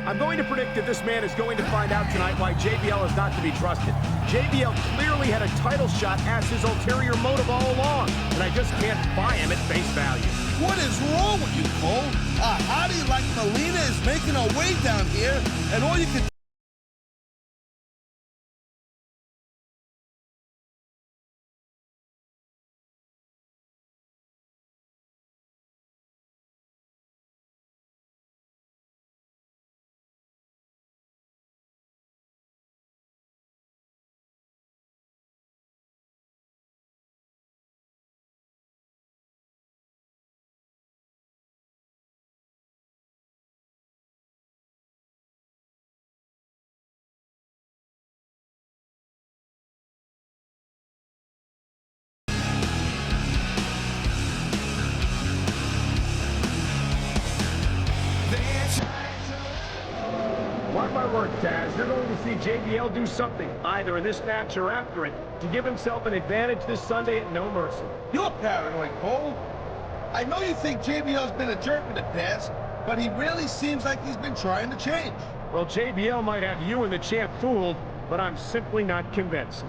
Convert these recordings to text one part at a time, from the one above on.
I'm going to predict that this man is going to find out tonight why JBL is not to be trusted. JBL clearly had a title shot as his ulterior motive all along, and I just can't buy him at face value. What is wrong with you, Cole? A hottie like Melina is making her way down here, and all you can... Mark my words, Taz, you're going to see JBL do something, either in this match or after it, to give himself an advantage this Sunday at No Mercy. You're paranoid, Cole. I know you think JBL's been a jerk in the past, but he really seems like he's been trying to change. Well, JBL might have you and the champ fooled, but I'm simply not convinced.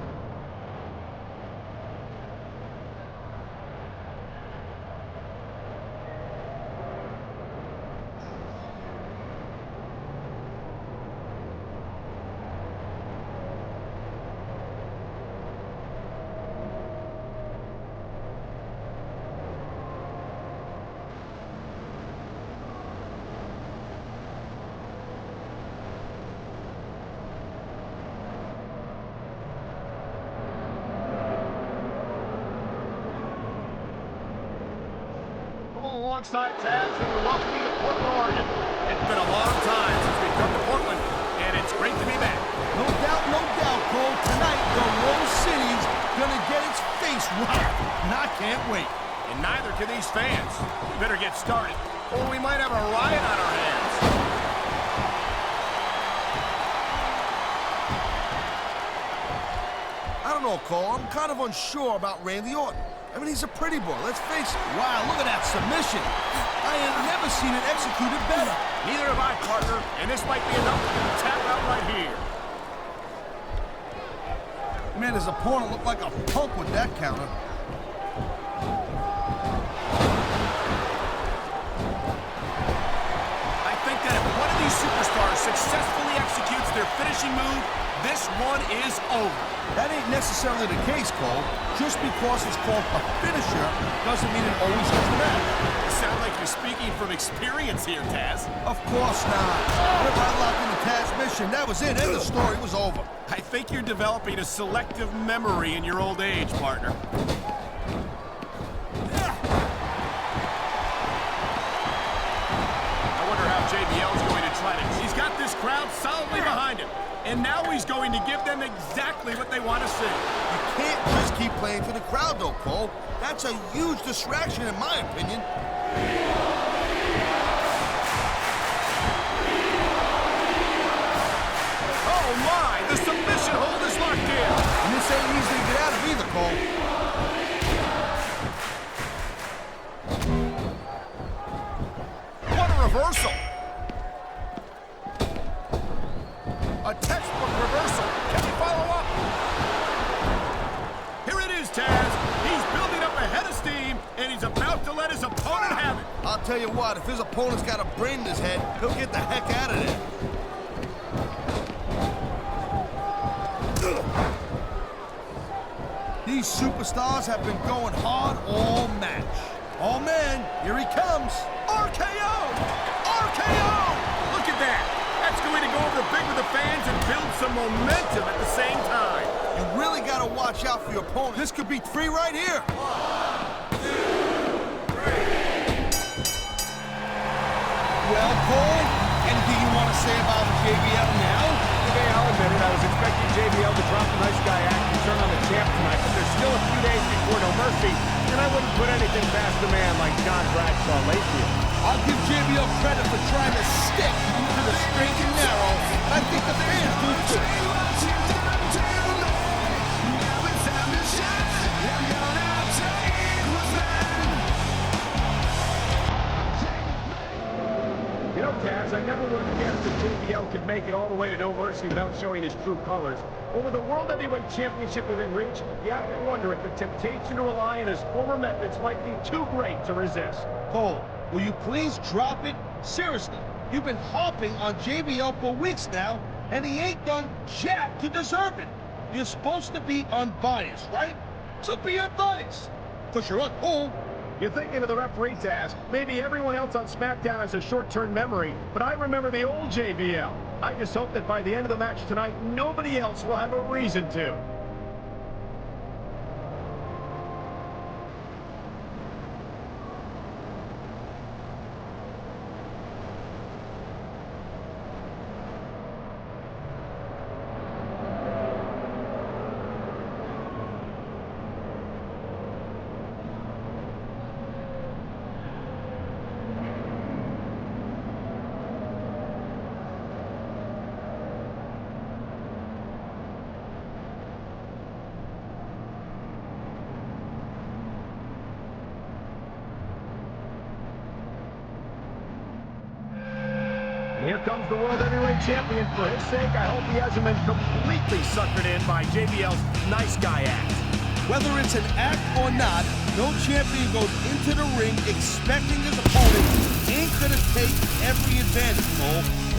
Alongside Taz, and we're welcoming to Portland, Oregon. It's been a long time since we've come to Portland, and it's great to be back. No doubt, Cole. Tonight, the Rose City's gonna get its face rocked, and I can't wait. And neither can these fans. We better get started, or we might have a riot on our hands. I don't know, Cole. I'm kind of unsure about Randy Orton. I mean, he's a pretty boy, let's face it. Wow, look at that submission. I have never seen it executed better. Neither have I, partner, and this might be enough to tap out right here. Man, his opponent looked like a punk with that counter. I think that if one of these superstars successfully executes their finishing move, this one is over. That ain't necessarily the case, Cole. Just because it's called a finisher doesn't mean it always gets the match. You sound like you're speaking from experience here, Taz. Of course not. Whenever I locked in the Taz mission, that was it, and the story was over. I think you're developing a selective memory in your old age, partner. I wonder how JBL's going to try to... He's got this crowd solidly behind him. And now he's going to give them exactly what they want to see. You can't just keep playing to the crowd, though, Cole. That's a huge distraction, in my opinion. Oh, my! The submission hold is locked in. And this ain't easy to get out of either, Cole. What a reversal! A textbook reversal. Can he follow up? Here it is, Taz. He's building up a head of steam, and he's about to let his opponent have it. I'll tell you what, if his opponent's got a brain in his head, he'll get the heck out of there. These superstars have been going hard all match. Oh, man, here he comes. RKO! RKO! Look at that. That's going to go over big with the fans and build some momentum at the same time. You really got to watch out for your opponent. This could be 3 right here. 1, 2, 3. Well, Cole, anything you want to say about JBL now? Okay, I'll admit it. I was expecting JBL to drop the nice guy act and turn on the champ tonight, but there's still a few days before No Mercy, and I wouldn't put anything past a man like John Bradshaw Layfield. I'll give JBL credit for trying to stick to the straight and narrow. I think the fans do too. You know, Taz, I never would have guessed that JBL could make it all the way to No Mercy without showing his true colors. Over the World Heavyweight Championship within reach, you have to wonder if the temptation to rely on his former methods might be too great to resist. Cole, will you please drop it? Seriously, you've been harping on JBL for weeks now, and he ain't done jack to deserve it. You're supposed to be unbiased, right? So be unbiased, because you're uncool. You're thinking of the referee task. Maybe everyone else on SmackDown has a short-term memory, but I remember the old JBL. I just hope that by the end of the match tonight, nobody else will have a reason to. Here comes the World Heavyweight Champion. For his sake, I hope he hasn't been completely suckered in by JBL's nice guy act. Whether it's an act or not, no champion goes into the ring expecting his opponent ain't gonna take every advantage, Cole.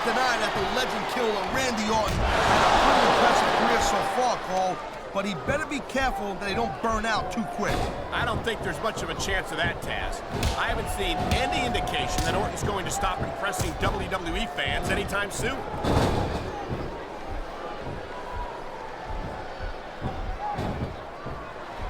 Deny that the legend killer Randy Orton had a pretty impressive career so far, Cole, but he better be careful that he don't burn out too quick. I don't think there's much of a chance of that, Taz. I haven't seen any indication that Orton's going to stop impressing WWE fans anytime soon.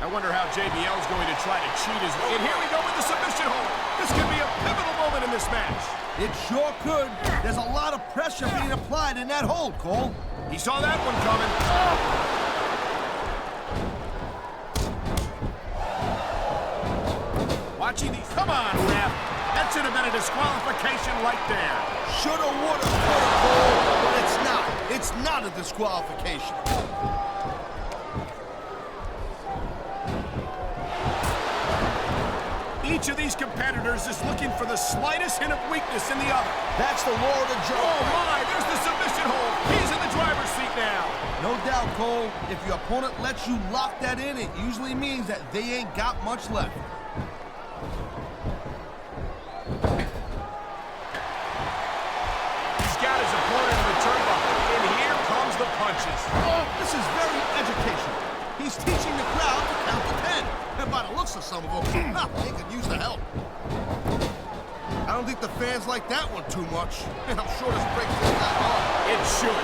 I wonder how JBL's going to try to cheat his way. And here we go with the submission hold. This could be a pivotal moment in this match. It sure could. There's a lot of pressure being applied in that hold, Cole. He saw that one coming. Watching these. Come on, ref. That should have been a disqualification right there. Shoulda, woulda, coulda, Cole, but it's not. It's not a disqualification. Each of these competitors is looking for the slightest hint of weakness in the other. That's the law of the jungle. Oh, my, there's the submission hold. He's in the driver's seat now. No doubt, Cole. If your opponent lets you lock that in, it usually means that they ain't got much left. He's got his opponent in the turnbuckle, and here comes the punches. Oh, this is very educational. He's teaching the crowd to count to 10. And by the looks of some of them, they could use the help. I don't think the fans like that one too much. And I'm sure this breaks this guy hard. It should.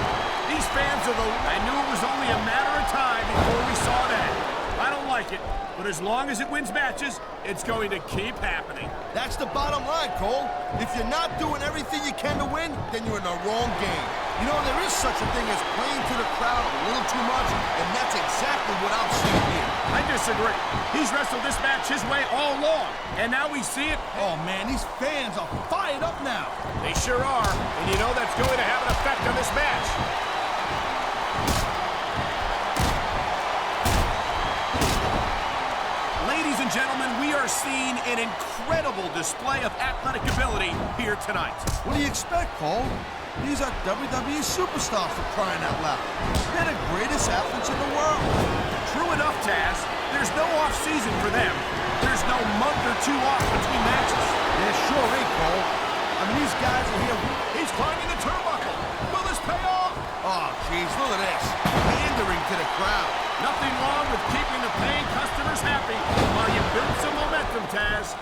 These fans are the... I knew it was only a matter of time before we saw that. I don't like like it. But as long as it wins matches, it's going to keep happening. That's the bottom line, Cole. If you're not doing everything you can to win, then you're in the wrong game. You know, there is such a thing as playing to the crowd a little too much, and that's exactly what I'm seeing here. I disagree. He's wrestled this match his way all along, and now we see it. Oh, man, these fans are fired up now. They sure are, and you know that's going to have an effect on this match. Ladies and gentlemen, we are seeing an incredible display of athletic ability here tonight. What do you expect, Cole? These are WWE superstars for crying out loud. They're the greatest athletes in the world. True enough, Taz. There's no off-season for them. There's no month or two off between matches. There sure ain't, Cole. I mean, these guys are here. He's climbing the turnbuckle. Will this pay off? Oh, jeez, look at this. Pandering to the crowd. Nothing wrong with keeping the paying customers happy while you build some momentum, Taz.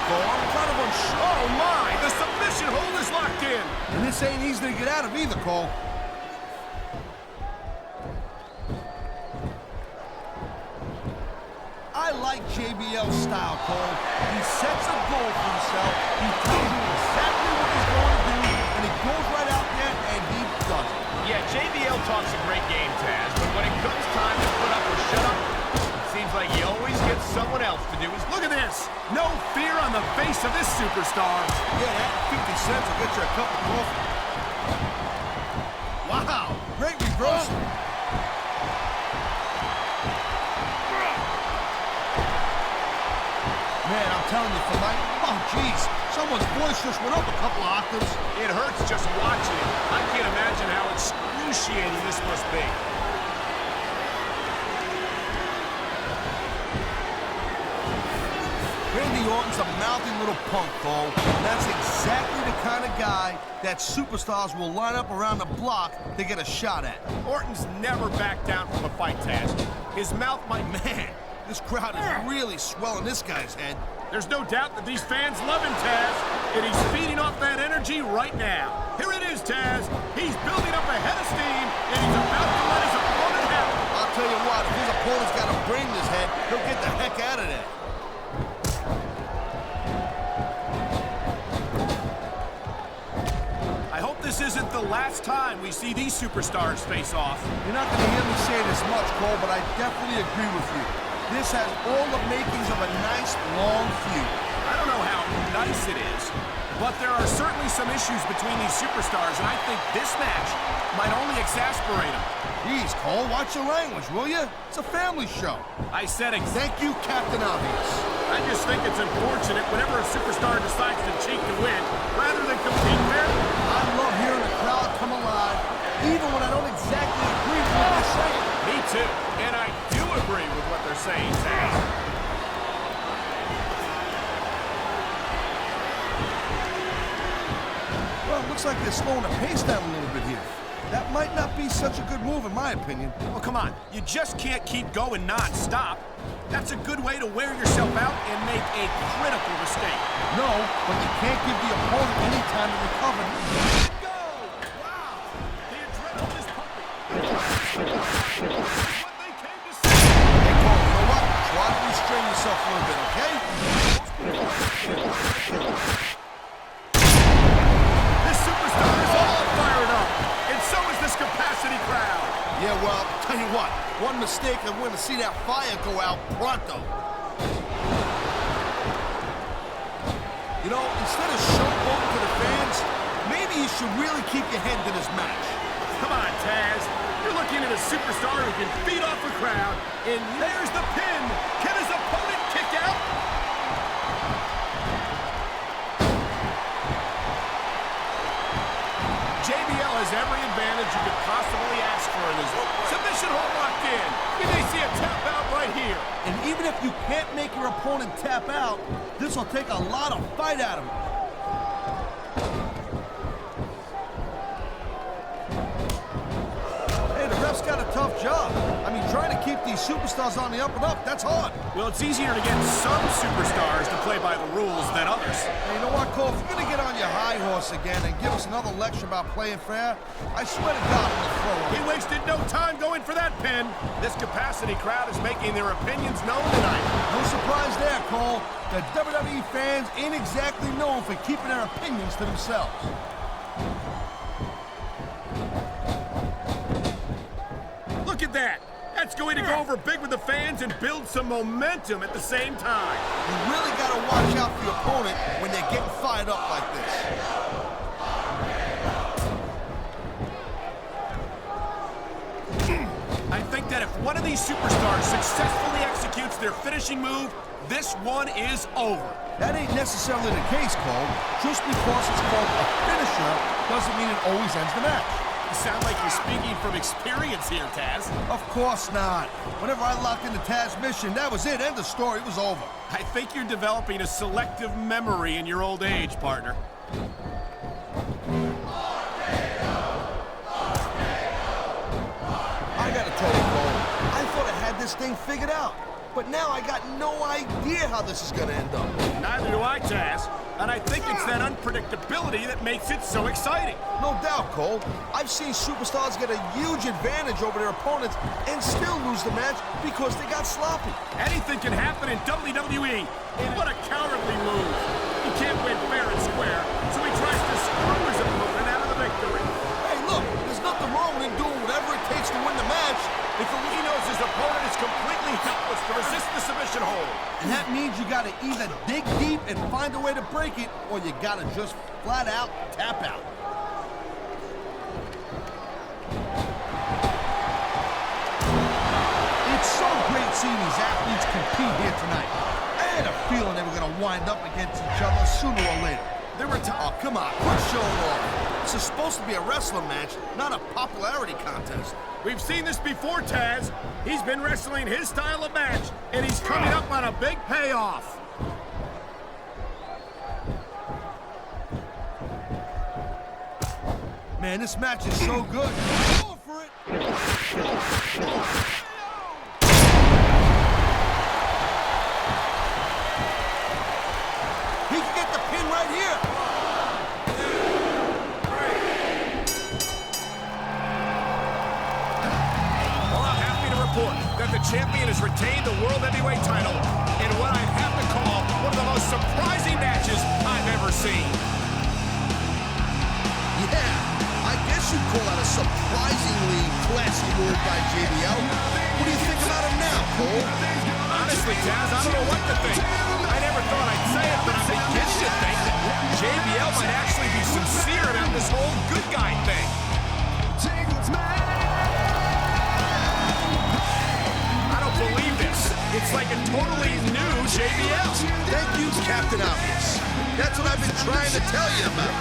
Cole, I'm kind of unsure. Oh, my! The submission hold is locked in. And this ain't easy to get out of either, Cole. I like JBL's style, Cole. He sets a goal for himself. He tells you exactly what he's going to do, and he goes right out there, and he does it. Yeah, JBL talks a great game, Taz, but when it comes time to put up or shut up, it seems like he always gets someone else to do his. Look at this! No fear on the face of this superstar. Yeah, that 50 cents will get you a cup of coffee. Wow, great reversal. Man, I'm telling you, for my... Oh, jeez. Someone's voice just went up a couple of octaves. It hurts just watching it. I can't imagine how excruciating this must be. Randy Orton's a mouthy little punk, Cole. That's exactly the kind of guy that superstars will line up around the block to get a shot at. Orton's never backed down from a fight, Taz. His mouth might... Man, this crowd is really swelling this guy's head. There's no doubt that these fans love him, Taz, and he's feeding off that energy right now. Here it is, Taz. He's building up a head of steam, and he's about to let his opponent have it. I'll tell you what, if his opponent's got a brain in his head, he'll get the heck out of there. I hope this isn't the last time we see these superstars face off. You're not going to hear me say this much, Cole, but I definitely agree with you. This has all the makings of a nice, long feud. I don't know how nice it is, but there are certainly some issues between these superstars, and I think this match might only exasperate them. Jeez, Cole, watch your language, will you? It's a family show. I said Thank you, Captain Obvious. I just think it's unfortunate whenever a superstar decides to cheat to win, rather than compete fairly. I love hearing the crowd come alive, even when I don't exactly agree with what they're saying. Me too, and I do agree with what they're saying, Taz. Well, it looks like they're slowing the pace down a little bit here. That might not be such a good move, in my opinion. Well, come on. You just can't keep going non-stop. That's a good way to wear yourself out and make a critical mistake. No, but you can't give the opponent any time to recover. Go! Wow! The adrenaline is pumping. What they came to see. Hey, Cole, you know what? Try to restrain yourself a little bit, okay? This superstar is all fired up, and so is this capacity crowd. Yeah, well, tell you what, one mistake and we're going to see that fire go out pronto. You know, instead of showboating to the fans, maybe you should really keep your head to this match. Come on, Taz. You're looking at a superstar who can feed off a crowd, and there's the pin. Can his opponent kick out? JBL has every advantage you could possibly ask for in his submission hold locked in. We may see a tap out right here. And even if you can't make your opponent tap out, this will take a lot of fight out of him. Hey, the ref's got a tough job. I mean, trying to keep these superstars on the up and up, that's hard. Well, it's easier to get some superstars to play by the rules than others. Hey, you know what, Cole? If you're going to get on your high horse again and give us another lecture about playing fair, I swear to God, I'm going to throw He wasted no time going for that pin. This capacity crowd is making their opinions known tonight. No surprise there, Cole. The WWE fans ain't exactly known for keeping their opinions to themselves. Look at that. That's going to go over big with the fans and build some momentum at the same time. You really got to watch out for your opponent when they're getting fired up like this. I think that if one of these superstars successfully executes their finishing move, this one is over. That ain't necessarily the case, Cole. Just because it's called a finisher doesn't mean it always ends the match. You sound like you're speaking from experience here, Taz. Of course not. Whenever I locked into Taz's mission, that was it. End of story. It was over. I think you're developing a selective memory in your old age, partner. I gotta tell you, Cole, I thought I had this thing figured out. But now I got no idea how this is gonna end up. Neither do I, Taz. And I think it's that unpredictability that makes it so exciting. No doubt, Cole. I've seen superstars get a huge advantage over their opponents and still lose the match because they got sloppy. Anything can happen in WWE. And what a cowardly move. He can't win fair and square, so he tries to screw his opponent out of the victory. Hey, look, there's nothing wrong with him doing whatever it takes to win the match. If he knows his opponent is completely helpless to resist the submission hold. And that means you gotta either dig deep and find a way to break it, or you gotta just flat out tap out. It's so great seeing these athletes compete here tonight. I had a feeling they were gonna wind up against each other sooner or later. There were Oh, come on, quit showing off. This is supposed to be a wrestling match, not a popularity contest. We've seen this before, Taz. He's been wrestling his style of match, and he's coming up on a big payoff. Man, this match is so good. Go for it. He can get the pin right here. That the champion has retained the World Heavyweight title in what I'd have to call one of the most surprising matches I've ever seen. Yeah, I guess you'd call that a surprisingly classy move by JBL. What do you think about him now, Cole? Honestly, Taz, I don't know what to think. I never thought I'd say it, but I'm beginning to think that JBL might actually be sincere about this whole good guy thing. Believe this. It's like a totally new JBL. Thank you, Captain Obvious. That's what I've been trying to tell you about.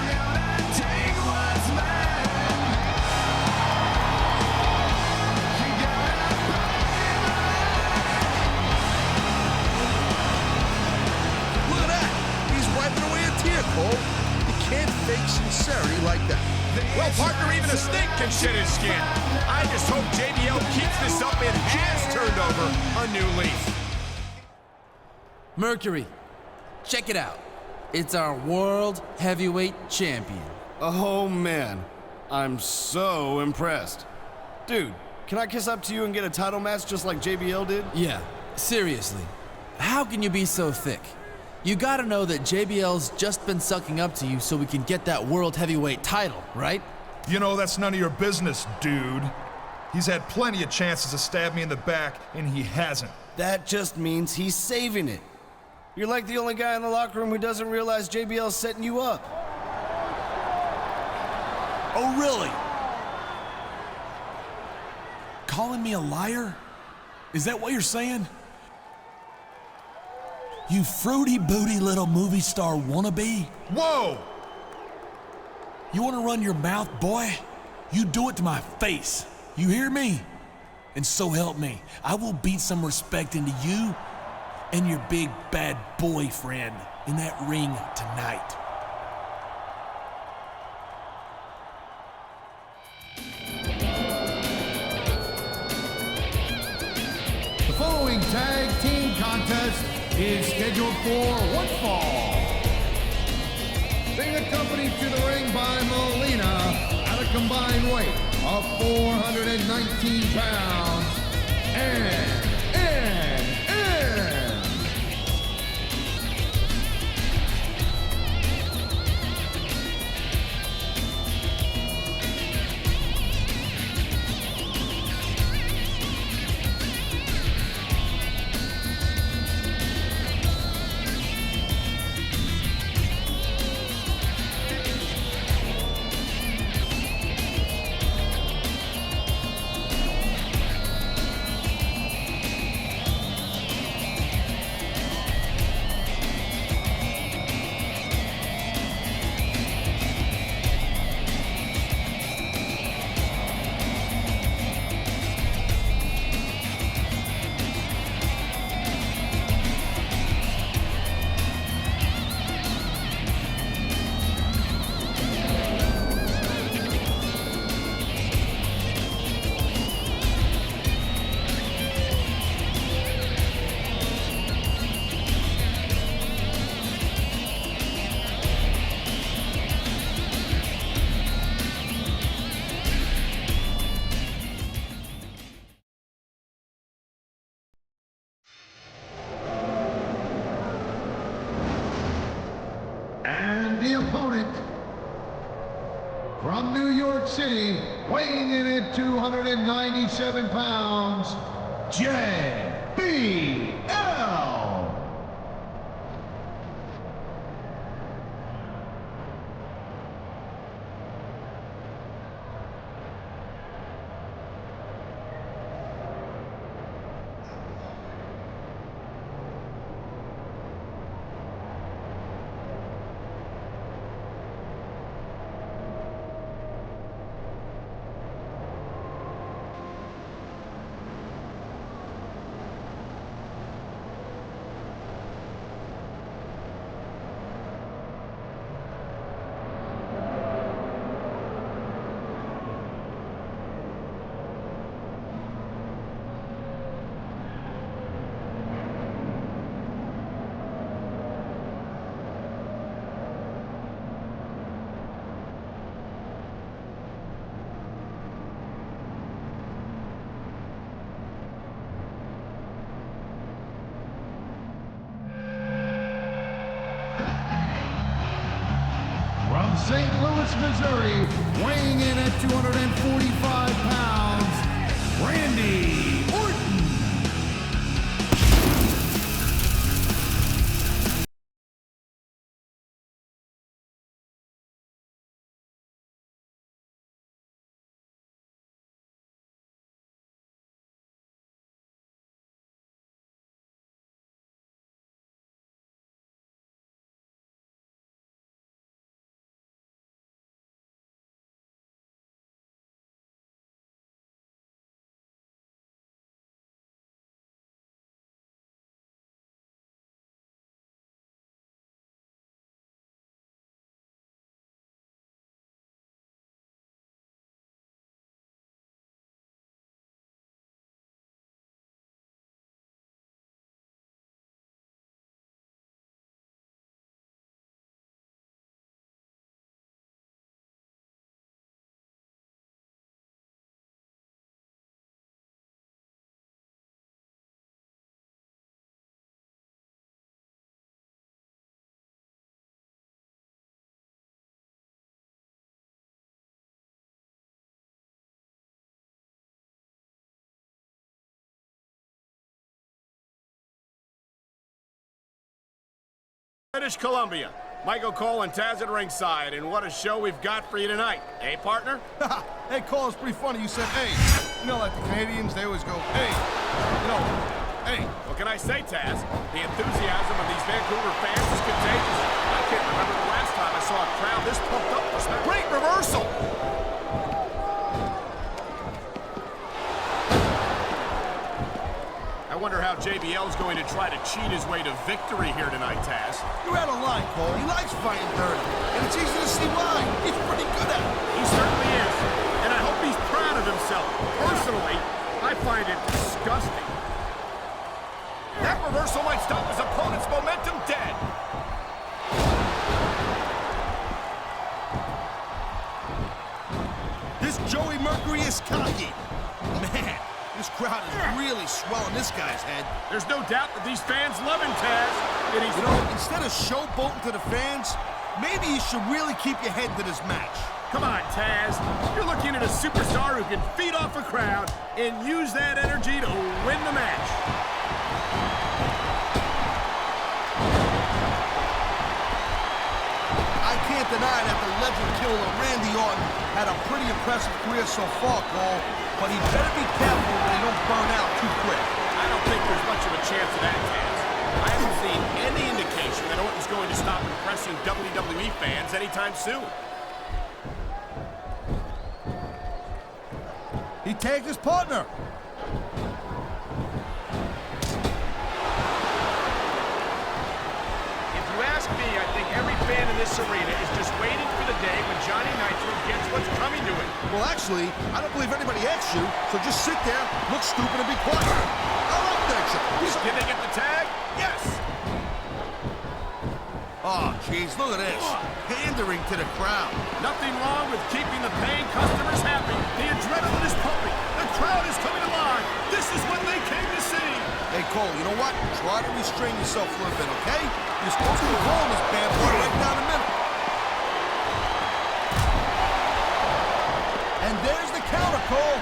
Look at that. He's wiping away a tear, Cole. You can't fake sincerity like that. Well, partner, even a snake can shed his skin. I just hope JBL keeps this up and has turned over a new leaf. Mercury, check it out. It's our World Heavyweight Champion. Oh, man. I'm so impressed. Dude, can I kiss up to you and get a title match just like JBL did? Yeah, seriously. How can you be so thick? You gotta know that JBL's just been sucking up to you so we can get that World Heavyweight title, right? You know, that's none of your business, dude. He's had plenty of chances to stab me in the back, and he hasn't. That just means he's saving it. You're like the only guy in the locker room who doesn't realize JBL's setting you up. Oh, really? Calling me a liar? Is that what you're saying? You fruity booty little movie star wannabe? Whoa! You want to run your mouth, boy? You do it to my face. You hear me? And so help me, I will beat some respect into you and your big bad boyfriend in that ring tonight. tag team contest is scheduled for one fall. Being accompanied to the ring by Molina at a combined weight of 419 pounds. And the opponent from New York City, weighing in at 297 pounds, JBL. From St. Louis, Missouri, weighing in at 245 pounds, Randy Orton. British Columbia. Michael Cole and Taz at ringside, and what a show we've got for you tonight. Eh, partner? Hey, Cole, it's pretty funny. You said, hey. You know, like the Canadians, they always go, hey. You know, hey. What can I say, Taz? The enthusiasm of these Vancouver fans is contagious. I can't remember the last time I saw a crowd this pumped up for SmackDown. Great reversal! I wonder how JBL's going to try to cheat his way to victory here tonight, Taz. You're out of line, Cole. He likes fighting dirty, and it's easy to see why. He's pretty good at it. He certainly is, and I hope he's proud of himself. Personally, I find it disgusting. reversal might stop his opponent's momentum dead. This Joey Mercury is cocky. Man, this crowd is really swelling this guy's head. There's no doubt that these fans love him, Taz. And he's... You know, instead of showboating to the fans, maybe you should really keep your head to this match. Come on, Taz. You're looking at a superstar who can feed off a crowd and use that energy to win the match. I can't deny that the legend killer Randy Orton had a pretty impressive career so far, Cole, but he better be careful that he don't burn out too quick. I don't think there's much of a chance of that, Taz. I haven't seen any indication that Orton's going to stop impressing WWE fans anytime soon. He tagged his partner. If you ask me, I think every fan in this arena is just waiting for the day when Johnny Nitro gets what's coming to him. Well, actually, I don't believe anybody asked you, so just sit there, look stupid, and be quiet. I like that shit. Did they get the tag? Yes. Oh, jeez, look at this. Pandering to the crowd. Nothing wrong with keeping the paying customers happy. The adrenaline is pumping. The crowd is coming alive. This is what they came to see. Hey, Cole, you know what? Try to restrain yourself a little bit, okay? You're supposed to be rolling this bad boy right down the middle. And there's the counter, Cole.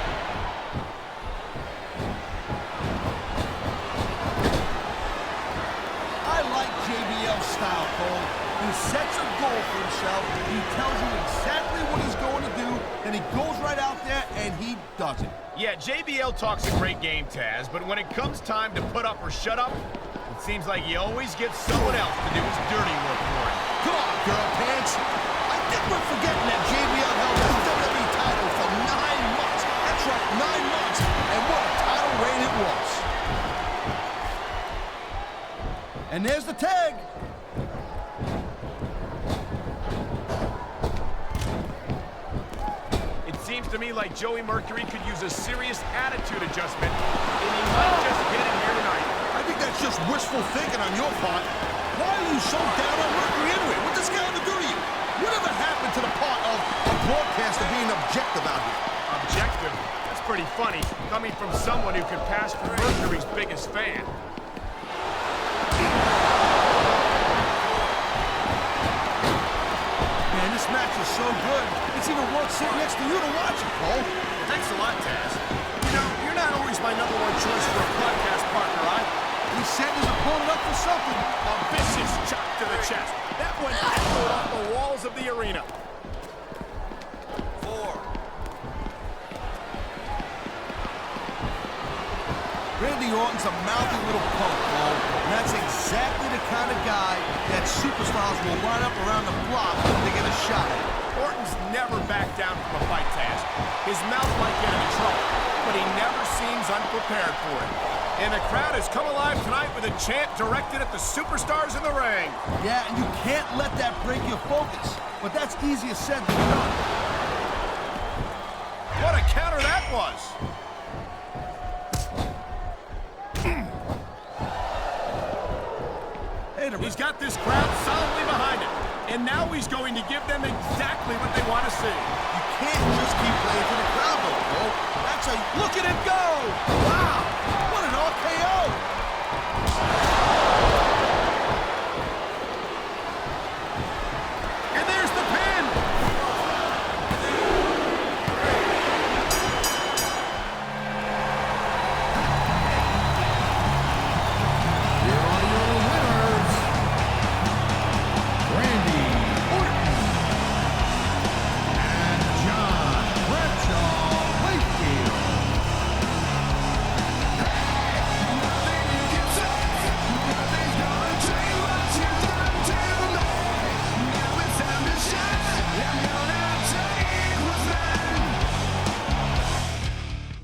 I like JBL's style, Cole. He sets a goal for himself. He tells you exactly what he's going to do, and he goes right out there, and he does it. Yeah, JBL talks a great game, Taz, but when it comes time to put up or shut up, it seems like he always gets someone else to do his dirty work for him. Come on, girl pants. I think we're forgetting that JBL held the WWE title for 9 months. That's right, 9 months, and what a title reign it was. And there's the tag. It seems to me like Joey Mercury could use a serious attitude adjustment, and he might just get it here tonight. I think that's just wishful thinking on your part. Why are you so down on Mercury anyway? What's this guy going to do to you? Whatever happened to the part of a broadcaster being objective out here? Objective? That's pretty funny, coming from someone who could pass for Mercury's biggest fan. Man, this match is so good. It's even worth sitting next to you to watch it, Cole. Thanks a lot, Taz. You know, you're not always my #1 choice for a podcast partner, right? He set his opponent up for something. A vicious chop to the chest. That one echoed off the walls of the arena. 4. Randy Orton's a mouthy little punk, Cole. And that's exactly the kind of guy that superstars will line up around the block to get a shot at. Orton's never backed down from a fight, Taz. His mouth might get him in trouble, but he never seems unprepared for it. And the crowd has come alive tonight with a chant directed at the superstars in the ring. Yeah, and you can't let that break your focus. But that's easier said than done. What a counter that was! He's got this crowd solidly behind him. And now he's going to give them exactly what they want to see. You can't just keep playing to the crowd, though, Cole. That's a... Look at it go! Wow! What an RKO!